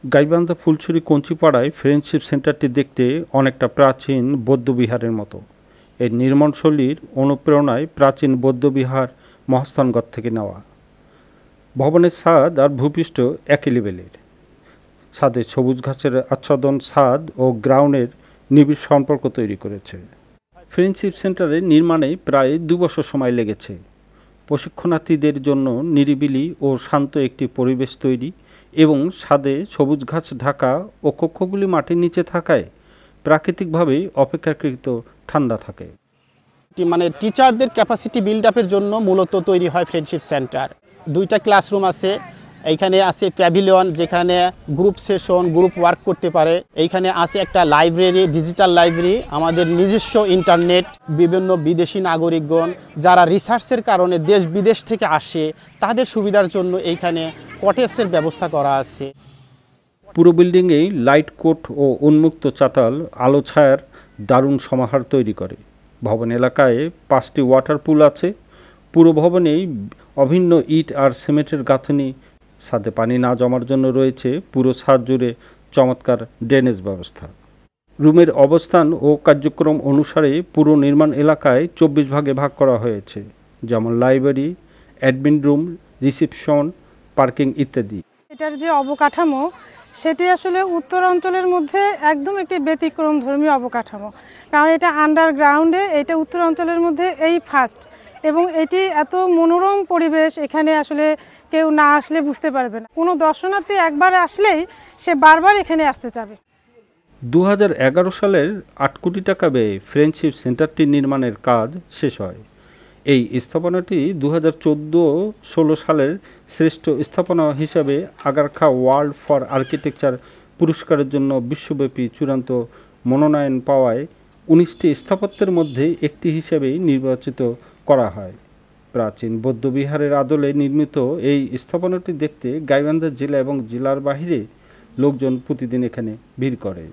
Gaibandha Fulchhari কঞ্চিপাড়ায় friendship সেন্টারটি দেখতে অনেকটা প্রাচীন বৌদ্ধবিহারের মতো। এর নির্মাণশৈলীর অনুপ্রেরণায় প্রাচীন বৌদ্ধবিহার মহাস্থানগড় থেকে নেওয়া। ভবনের ছাদ আর ভূপৃষ্ঠ একই লেভেলের। ছাদে সবুজ ঘাসের আচ্ছাদন ছাদ ও গ্রাউন্ডের নিবিড় সম্পর্ক তৈরি করেছে। ফ্রেন্ডশিপ সেন্টারের নির্মাণে প্রায় 2 বছর সময় লেগেছে। প্রশিক্ষণার্থীদের জন্য নিরিবিলি ও শান্ত একটি পরিবেশ তৈরি এবং ছাদে সবুজ ঘাস ঢাকা ও কক্ষগুলি মাটির নিচে থাকায় প্রাকৃতিকভাবেই অপেক্ষাকৃত ঠান্ডা থাকে। মানে টিচারদের ক্যাপাসিটি বিল্ড আপের জন্য মূলত তৈরি হয় ফ্রেন্ডশিপ সেন্টার। 2টা ক্লাসরুম আছে, এইখানে আছে প্যাভিলিয়ন যেখানে গ্রুপ সেশন গ্রুপ ওয়ার্ক করতে পারে। এইখানে আছে একটা লাইব্রেরি, ডিজিটাল লাইব্রেরি, আমাদের নিজস্ব ইন্টারনেট। বিভিন্ন বিদেশি নাগরিকগণ যারা রিসার্চের কারণে দেশ বিদেশ থেকে আসে তাদের সুবিধার জন্য এইখানে কটেজের ব্যবস্থা করা আছে। পুরো বিল্ডিংয়েই লাইট কোট ও উন্মুক্ত চাতাল আলো ছায়ার দারুণ সমাহার তৈরি করে। ভবন এলাকায় 5টি ওয়াটার পুল আছে। পুরো ভবনেই অভিন্ন ইট আর সিমেন্টের গাঁথনি। ছাদে পানি না জমার জন্য রয়েছে পুরো ছাদ জুড়ে চমৎকার ড্রেনেজ ব্যবস্থা। রুমের অবস্থান ও কার্যক্রম অনুসারে পুরো নির্মাণ এলাকায় 24 ভাগে ভাগ করা হয়েছে, যেমন library, admin room, reception, parking ইত্যাদি। এটার যে অবকাঠামো সেটি আসলে উত্তর অঞ্চলের মধ্যে একদম একটি ব্যতিক্রম ধর্মী অবকাঠামো, কারণ এটা আন্ডারগ্রাউন্ডে, এটা উত্তর অঞ্চলের মধ্যে এই ফার্স্ট, এবং এটি এত মনোরম পরিবেশ এখানে আসলে কেউ না আসলে বুঝতে পারবে না। কোনো দর্শনার্থী একবার আসলেই সে বারবার এখানে আসতে চাবে। 2011 সালের 8 কোটি টাকা ব্যয়ে ফ্রেন্ডশিপ সেন্টারটি নির্মাণের কাজ শেষ হয়। এই স্থাপনাটি 2014-16 সালের শ্রেষ্ঠ স্থাপনা হিসাবে আগারখা ওয়ার্ল্ড ফর আর্কিটেকচার পুরস্কারের জন্য বিশ্বব্যাপী চূড়ান্ত মনোনয়ন পাওয়ায় 19টি স্থাপত্যের মধ্যে একটি হিসেবেই নির্বাচিত করা হয়। প্রাচীন বৌদ্ধবিহারের আদলে নির্মিত এই স্থাপনাটি দেখতে গাইবান্ধা জেলা এবং জেলার বাইরে লোকজন প্রতিদিন এখানে ভিড় করে।